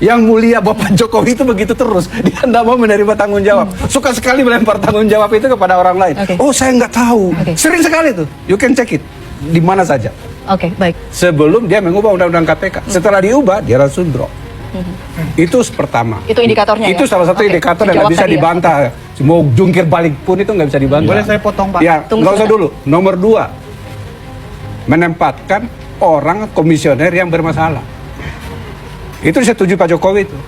Yang mulia Bapak Jokowi itu begitu terus, dia tidak mau menerima tanggung jawab. Suka sekali melempar tanggung jawab itu kepada orang lain. Oh, saya nggak tahu. Sering sekali tuh. You can check it di mana saja. Oke, baik. Sebelum dia mengubah undang-undang KPK, setelah diubah dia langsung drop. Itu pertama. Itu indikatornya. Itu salah satu indikator yang nggak bisa dibantah. Mau jungkir balik pun itu nggak bisa dibantah. Boleh saya potong, Pak? Ya, nggak usah dulu. Nomor 2, menempatkan orang komisioner yang bermasalah. Itu setuju Pak Jokowi itu.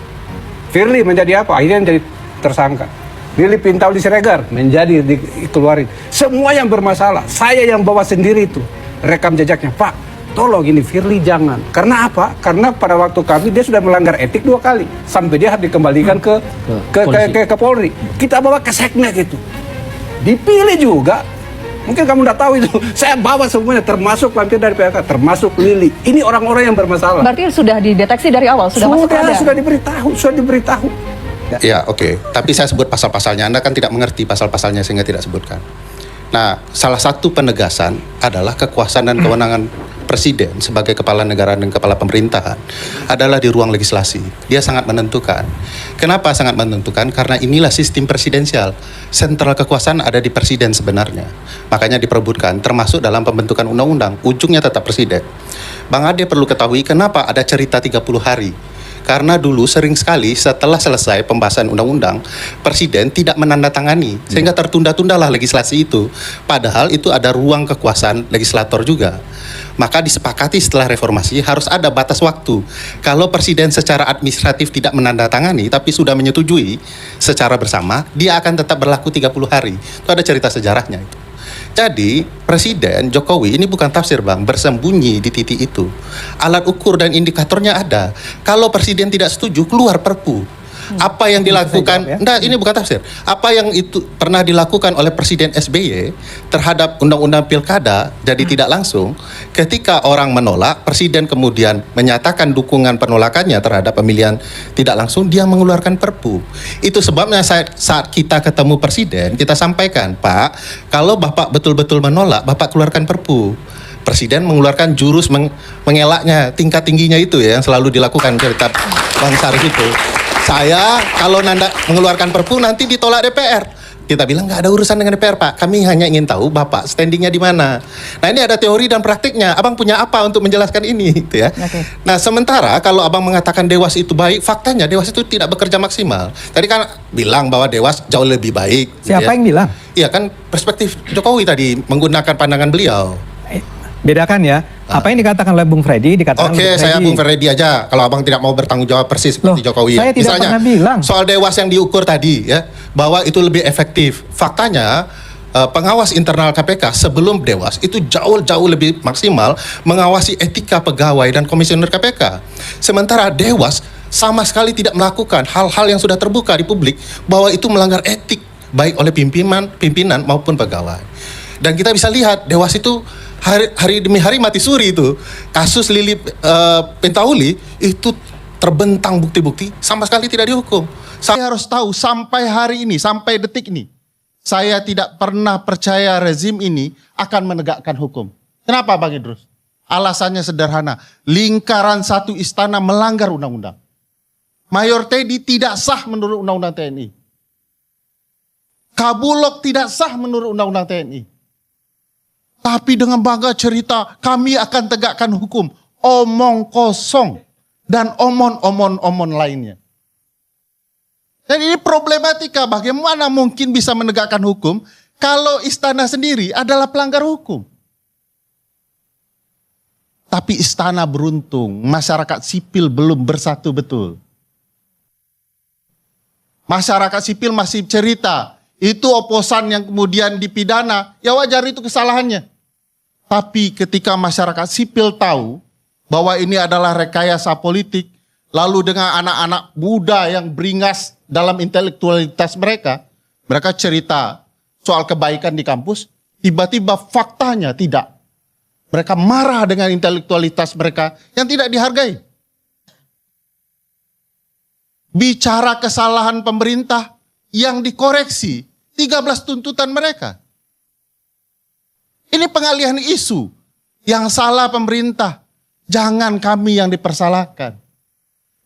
Firly menjadi apa? Akhirnya menjadi tersangka. Lili Pintauli Siregar menjadi dikeluarin. Semua yang bermasalah. Saya yang bawa sendiri itu rekam jejaknya. Pak, tolong ini Firly jangan. Karena apa? Karena pada waktu kami dia sudah melanggar etik 2 kali. Sampai dia harus dikembalikan ke Polri. Kita bawa ke Seknek itu. Dipilih juga. Mungkin kamu udah tahu itu. Saya bawa semuanya, termasuk lampir dari PK, termasuk Lili. Ini orang-orang yang bermasalah. Berarti sudah dideteksi dari awal, sudah diberitahu. Ya, oke. Tapi saya sebut pasal-pasalnya. Anda kan tidak mengerti pasal-pasalnya sehingga tidak sebutkan. Nah, salah satu penegasan adalah kekuasaan dan kewenangan Presiden sebagai kepala negara dan kepala pemerintahan adalah di ruang legislasi. Dia sangat menentukan. Kenapa sangat menentukan? Karena inilah sistem presidensial. Sentral kekuasaan ada di Presiden sebenarnya. Makanya diperebutkan, termasuk dalam pembentukan undang-undang. Ujungnya tetap Presiden. Bang Ade perlu ketahui kenapa ada cerita 30 hari. Karena dulu sering sekali setelah selesai pembahasan undang-undang, Presiden tidak menandatangani, sehingga tertunda-tundalah legislasi itu. Padahal itu ada ruang kekuasaan legislator juga. Maka disepakati setelah reformasi harus ada batas waktu. Kalau Presiden secara administratif tidak menandatangani, tapi sudah menyetujui secara bersama, dia akan tetap berlaku 30 hari. Itu ada cerita sejarahnya itu. Jadi Presiden Jokowi ini bukan tafsir Bang, bersembunyi di titik itu. Alat ukur dan indikatornya ada. Kalau Presiden tidak setuju, keluar Perpu. Apa yang dilakukan, ini bukan tafsir. Apa yang itu pernah dilakukan oleh Presiden SBY terhadap undang-undang pilkada jadi tidak langsung, ketika orang menolak, Presiden kemudian menyatakan dukungan penolakannya terhadap pemilihan tidak langsung, dia mengeluarkan Perpu. Itu sebabnya saat kita ketemu Presiden, kita sampaikan, Pak, kalau Bapak betul-betul menolak, Bapak keluarkan Perpu. Presiden mengeluarkan jurus mengelaknya, tingkat tingginya itu ya, yang selalu dilakukan cerita Bang Sarif itu. Saya kalau mengeluarkan Perpu nanti ditolak DPR. Kita bilang nggak ada urusan dengan DPR, Pak. Kami hanya ingin tahu Bapak standingnya di mana. Nah, ini ada teori dan praktiknya. Abang punya apa untuk menjelaskan ini, gitu ya? Nah, sementara kalau Abang mengatakan Dewas itu baik, faktanya Dewas itu tidak bekerja maksimal. Tadi kan bilang bahwa Dewas jauh lebih baik. Siapa yang bilang? Iya kan, perspektif Jokowi tadi menggunakan pandangan beliau. Bedakan ya, apa yang dikatakan oleh Bung Freddy dikatakan Oke, saya Bung Freddy aja. Kalau Abang tidak mau bertanggung jawab persis seperti Jokowi. Saya tidak pernah bilang. Soal Dewas yang diukur tadi ya, bahwa itu lebih efektif. Faktanya pengawas internal KPK sebelum Dewas itu jauh lebih maksimal mengawasi etika pegawai dan komisioner KPK. Sementara Dewas sama sekali tidak melakukan hal-hal yang sudah terbuka di publik bahwa itu melanggar etik baik oleh pimpinan maupun pegawai. Dan kita bisa lihat Dewas itu hari demi hari mati suri itu. Kasus Lili Pintauli itu terbentang bukti-bukti sama sekali tidak dihukum. Saya harus tahu sampai hari ini, sampai detik ini, saya tidak pernah percaya rezim ini akan menegakkan hukum. Kenapa Bang Idrus? Alasannya sederhana, lingkaran satu istana melanggar undang-undang. Mayor Teddy tidak sah menurut undang-undang TNI. Kabulok tidak sah menurut undang-undang TNI. Tapi dengan bangga cerita, kami akan tegakkan hukum. Omong kosong. Dan omon lainnya. Jadi ini problematika, bagaimana mungkin bisa menegakkan hukum kalau istana sendiri adalah pelanggar hukum. Tapi istana beruntung, masyarakat sipil belum bersatu betul. Masyarakat sipil masih cerita, itu oposan yang kemudian dipidana, ya wajar itu kesalahannya. Tapi ketika masyarakat sipil tahu bahwa ini adalah rekayasa politik, lalu dengan anak-anak muda yang beringas dalam intelektualitas mereka, mereka cerita soal kebaikan di kampus, tiba-tiba faktanya tidak. Mereka marah dengan intelektualitas mereka yang tidak dihargai. Bicara kesalahan pemerintah yang dikoreksi, 13 tuntutan mereka. Ini pengalihan isu. Yang salah pemerintah. Jangan kami yang dipersalahkan.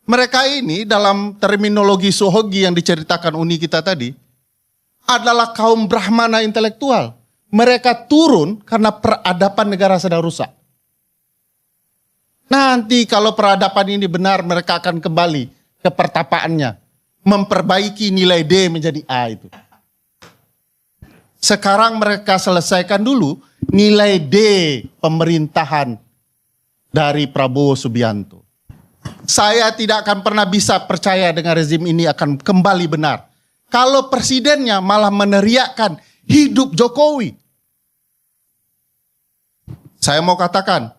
Mereka ini dalam terminologi Sohogi yang diceritakan Uni kita tadi adalah kaum Brahmana intelektual. Mereka turun karena peradaban negara sedang rusak. Nanti kalau peradaban ini benar, mereka akan kembali ke pertapaannya. Memperbaiki nilai D menjadi A itu. Sekarang mereka selesaikan dulu nilai D pemerintahan dari Prabowo Subianto. Saya tidak akan pernah bisa percaya dengan rezim ini akan kembali benar. Kalau presidennya malah meneriakkan hidup Jokowi. Saya mau katakan,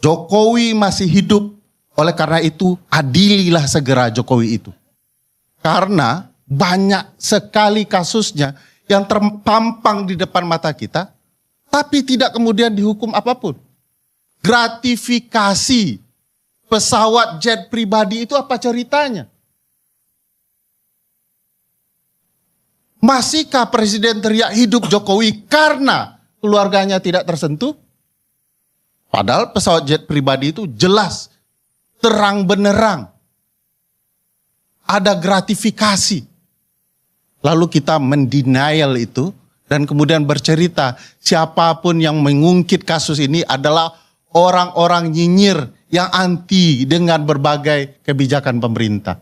Jokowi masih hidup, oleh karena itu adililah segera Jokowi itu. Karena banyak sekali kasusnya yang terpampang di depan mata kita, tapi tidak kemudian dihukum apapun. Gratifikasi pesawat jet pribadi itu apa ceritanya? Masihkah presiden teriak hidup Jokowi karena keluarganya tidak tersentuh? Padahal pesawat jet pribadi itu jelas, terang benerang. Ada gratifikasi. Lalu kita mendenial itu dan kemudian bercerita siapapun yang mengungkit kasus ini adalah orang-orang nyinyir yang anti dengan berbagai kebijakan pemerintah.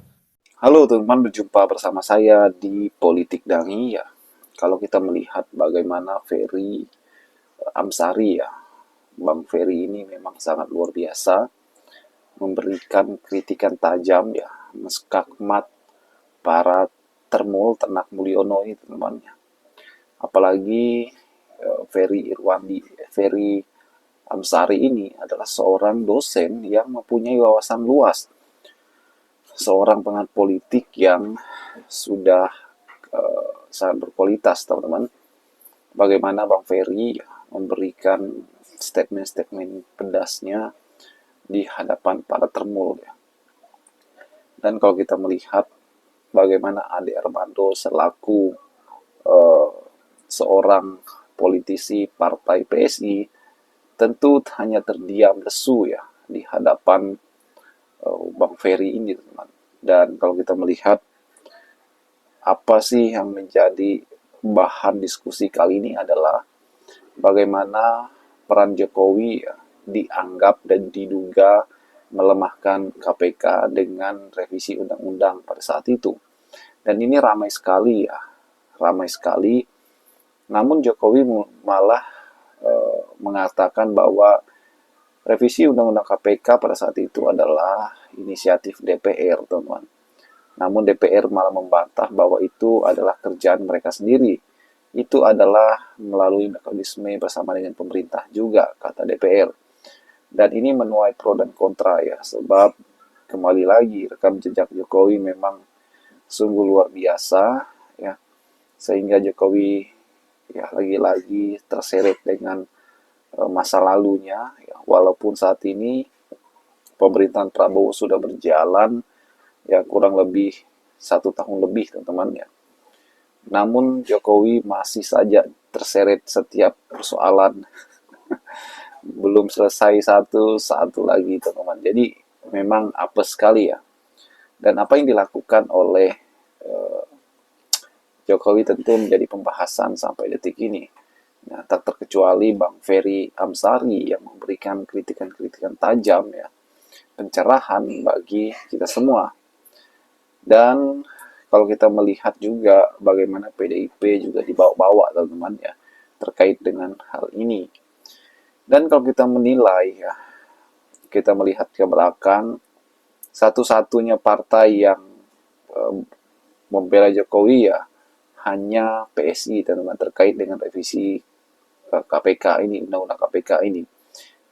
Halo teman-teman, berjumpa bersama saya di Politik Dangi ya. Kalau kita melihat bagaimana Ferry Amsari ya, Bang Ferry ini memang sangat luar biasa, memberikan kritikan tajam ya, meskakmat para Termul Ternak Mulyono ini teman-teman ya. Apalagi Ferry Amsari ini adalah seorang dosen yang mempunyai wawasan luas. Seorang pengamat politik yang sudah sangat berkualitas, teman-teman. Bagaimana Bang Ferry memberikan statement-statement pedasnya di hadapan para termul ya. Dan kalau kita melihat bagaimana Ade Armando selaku seorang politisi partai PSI tentu hanya terdiam lesu ya di hadapan Bang Ferry ini, teman. Dan kalau kita melihat apa sih yang menjadi bahan diskusi kali ini adalah bagaimana peran Jokowi ya, dianggap dan diduga melemahkan KPK dengan revisi undang-undang pada saat itu. Dan ini ramai sekali ya, ramai sekali. Namun Jokowi malah mengatakan bahwa revisi undang-undang KPK pada saat itu adalah inisiatif DPR, teman-teman. Namun DPR malah membantah bahwa itu adalah kerjaan mereka sendiri. Itu adalah melalui mekanisme bersama dengan pemerintah juga, kata DPR. Dan ini menuai pro dan kontra ya, sebab kembali lagi rekam jejak Jokowi memang sungguh luar biasa ya, sehingga Jokowi ya lagi-lagi terseret dengan masa lalunya ya, walaupun saat ini pemerintahan Prabowo sudah berjalan ya kurang lebih 1 tahun lebih, teman-teman ya. Namun Jokowi masih saja terseret setiap persoalan. Belum selesai satu lagi, teman-teman. Jadi memang apes sekali ya. Dan apa yang dilakukan oleh Jokowi tentu menjadi pembahasan sampai detik ini. Nah, tak terkecuali Bang Ferry Amsari yang memberikan kritikan-kritikan tajam ya, pencerahan bagi kita semua. Dan kalau kita melihat juga bagaimana PDIP juga dibawa-bawa, teman-teman ya, terkait dengan hal ini. Dan kalau kita menilai ya, kita melihat ke belakang, satu-satunya partai yang membela Jokowi ya hanya PSI, teman-teman, terkait dengan revisi KPK ini, undang-undang KPK ini.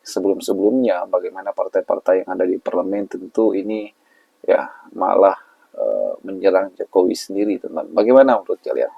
Sebelum-sebelumnya bagaimana partai-partai yang ada di parlemen tentu ini ya malah menyerang Jokowi sendiri, teman. Bagaimana menurut kalian?